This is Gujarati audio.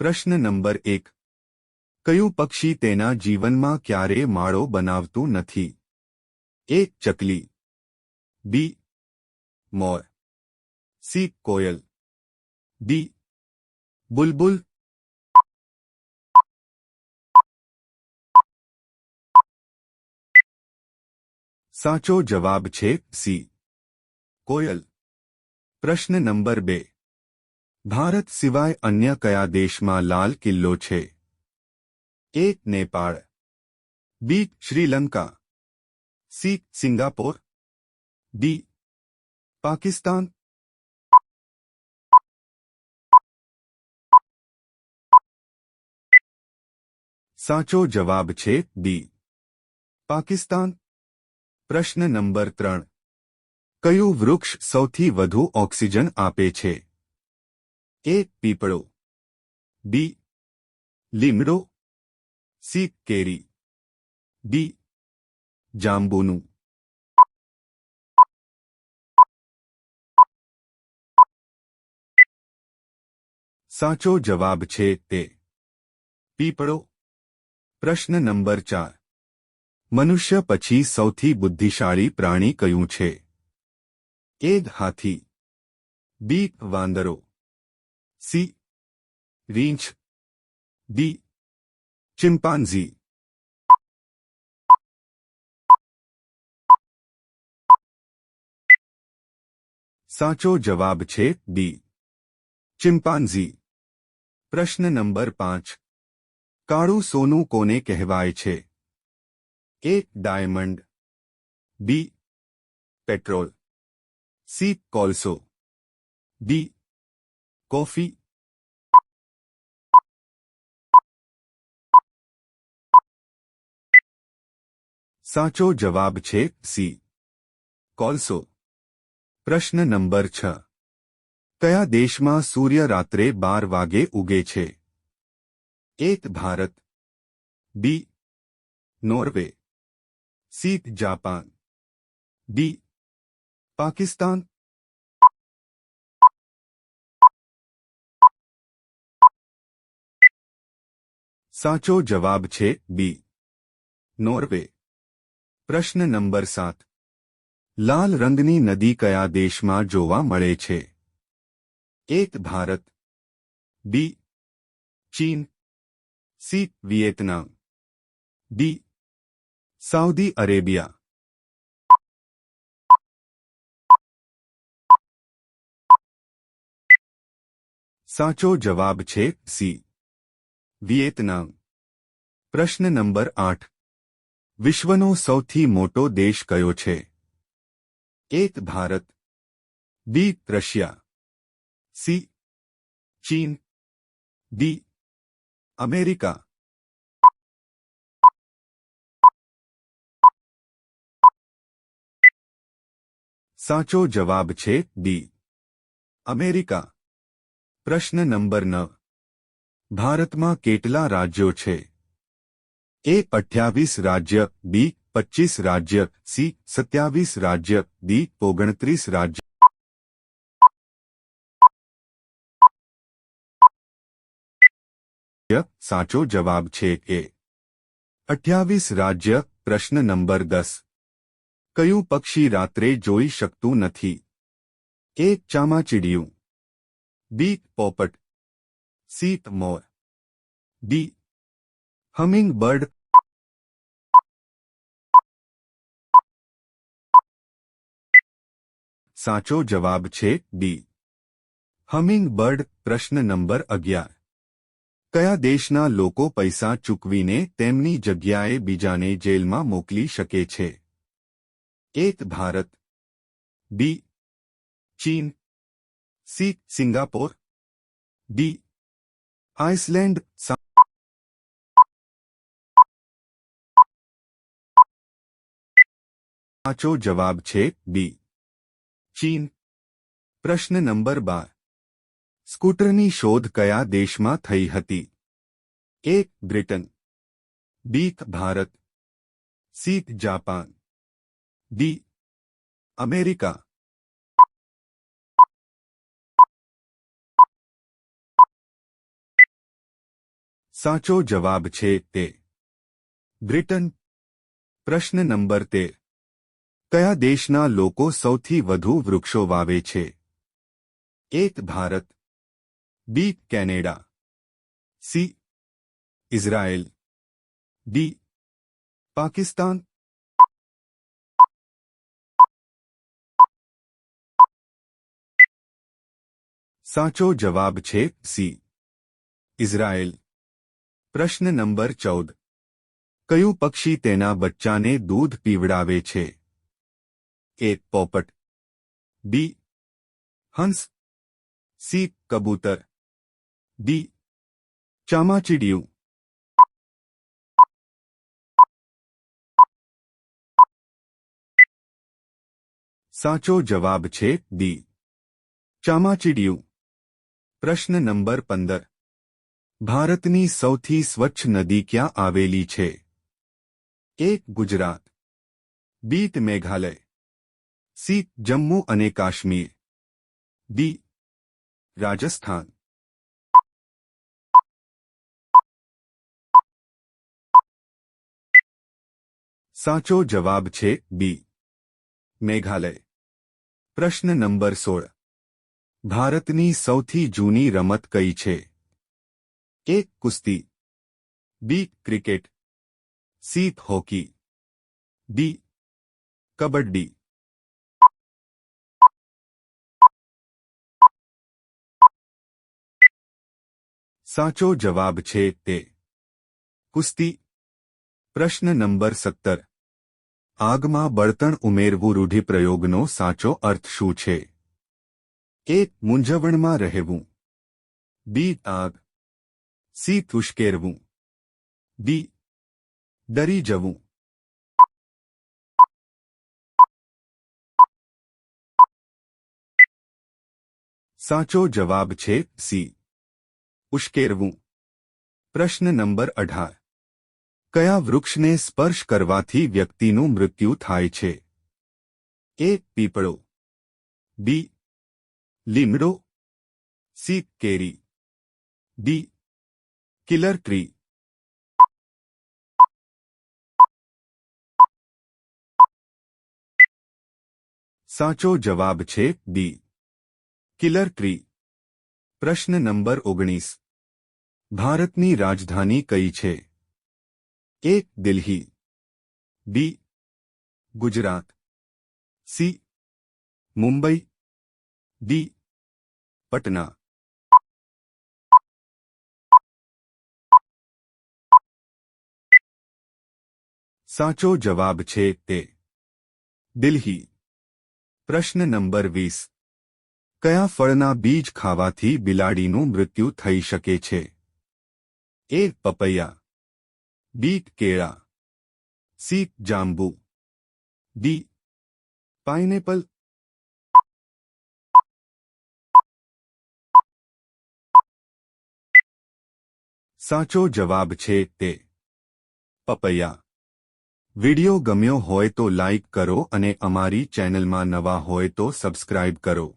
પ્રશ્ન નંબર 1. કયું પક્ષી તેના જીવનમાં ક્યારેય માળો બનાવતું નથી? એ. ચકલી, બી. મોર, સી. કોયલ, ડી. બુલબુલ. સાચો જવાબ છે સી. કોયલ. પ્રશ્ન નંબર 2. ભારત સિવાય અન્ય કયા દેશમાં લાલ કિલ્લો છે? A. Nepal, B. Sri Lanka, C. Singapore, D. Pakistan. સાચો જવાબ છે ડી. પાકિસ્તાન. પ્રશ્ન નંબર 3. કયું વૃક્ષ સૌથી વધુ ઓક્સિજન આપે છે? એ. પીપળો, બી. લીમડો, સી. કેરી, ડી. જાંબુનું. સાચો જવાબ છે તે. પીપળો. પ્રશ્ન નંબર 4. મનુષ્ય પછી સૌથી બુદ્ધિશાળી પ્રાણી કયું છે? એ. હાથી, બી. વાંદરો, સી. રીંછ, ડી. ચિમ્પાન્ઝી. સાચો જવાબ છે ડી. ચિમ્પાન્ઝી. પ્રશ્ન નંબર 5. કાળું સોનું કોને કહેવાય છે? A. Diamond, B. Petrol, C. કોલસો, ડી. કોફી. સાચો જવાબ છે સી. કોલસો. પ્રશ્ન નંબર 6. કયા દેશમાં સૂર્ય રાત્રે 12 વાગે ઉગે છે? A. Bharat, B. Norway, C. Japan, D. Pakistan. સાચો જવાબ છે બી. નોર્વે. પ્રશ્ન નંબર 7. લાલ રંગની નદી કયા દેશમાં જોવા મળે છે? એ. ભારત, બી. ચીન, C. Vietnam, D. Saudi Arabia. સાચો જવાબ છે સી. વિયેતનામ. પ્રશ્ન નંબર 8. વિશ્વનો સૌથી મોટો દેશ કયો છે? A. Bharat, B. Russia, C. ચીન, ડી. અમેરિકા. સાચો જવાબ છે ડી. અમેરિકા. પ્રશ્ન નંબર 9. ભારતમાં કેટલા રાજ્યો છે? એ. 28 રાજ્ય, બી. 25 રાજ્ય, સી. 27 રાજ્ય, ડી. 29 રાજ્ય. સાચો જવાબ છે એ. 28 રાજ્ય. પ્રશ્ન નંબર 10. કયું પક્ષી રાત્રે જોઈ શકતું નથી? એ. ચામાચીડિયું, બી. પોપટ, સી. મોર, ડી. Humming bird. સાચો જવાબ છે ડી. Humming bird. પ્રશ્ન નંબર 11. કયા દેશના લોકો પૈસા ચૂકવીને તેમની જગ્યાએ બીજાને જેલમાં મોકલી શકે છે? એ. ભારત, બી. ચીન, સી. Singapore, D. આઇસલેન્ડ. સાચો જવાબ છે બી. ચીન. પ્રશ્ન નંબર 12. સ્કૂટરની શોધ કયા દેશમાં થઈ હતી? A. Britain, B. Bharat, C. Japan, D. America. સાચો જવાબ છે તે બ્રિટન. પ્રશ્ન નંબર 13. કયા દેશના લોકો સૌથી વધુ વૃક્ષો વાવે છે? એક Bharat, B Canada, C Israel, D Pakistan. સાચો જવાબ છે સી ઇઝરાયલ. પ્રશ્ન નંબર 14. કયું પક્ષી તેના બચ્ચાને દૂધ પીવડાવે છે? એ પોપટ, બી હંસ, સી કબૂતર, ડી ચામાચીડિયું. સાચો જવાબ છે ડી ચામાચીડિયું. પ્રશ્ન નંબર 15. ભારતની સૌથી સ્વચ્છ નદી ક્યાં આવેલી છે? એક ગુજરાત, બી મેઘાલય, સી જમ્મુ અને કાશ્મીર, ડી રાજસ્થાન. સાચો જવાબ છે બી મેઘાલય. પ્રશ્ન નંબર 16. ભારતની સૌથી જૂની રમત કઈ છે? એક કુસ્તી, B cricket, C hockey, D kabaddi. સાચો જવાબ છે તે કુસ્તી. પ્રશ્ન નંબર 17. આગમાં બળતણ ઉમેરવું રૂઢિપ્રયોગનો સાચો અર્થ શું છે? એક મૂંઝવણમાં રહેવું, બી આગ, સી ઉશ્કેરવું, ડી ડરી જવું. સાચો જવાબ છે સી ઉશ્કેરવું. પ્રશ્ન નંબર 18. કયા વૃક્ષને સ્પર્શ કરવાથી વ્યક્તિનું મૃત્યુ થાય છે? એ પીપળો, બી લીમડો, સી કેરી, ડી કિલર ટ્રી. સાચો જવાબ છે ડી કિલર ટ્રી. પ્રશ્ન નંબર 19. ભારતની રાજધાની કઈ છે? એક દિલ્હી, બી ગુજરાત, સી મુંબઈ, ડી પટના. સાચો જવાબ છે તે દિલ્હી. પ્રશ્ન નંબર 20. કયા ફળના બીજ ખાવાથી બિલાડીનું મૃત્યુ થઈ શકે છે? એ પપૈયા, બી કેળા, સી જાંબુ, ડી પાઇનેપલ. સાચો જવાબ છે તે પપૈયા. વિડિયો ગમ્યો હોય તો લાઇક કરો અને અમારી ચેનલમાં નવા હોય તો સબસ્ક્રાઇબ કરો.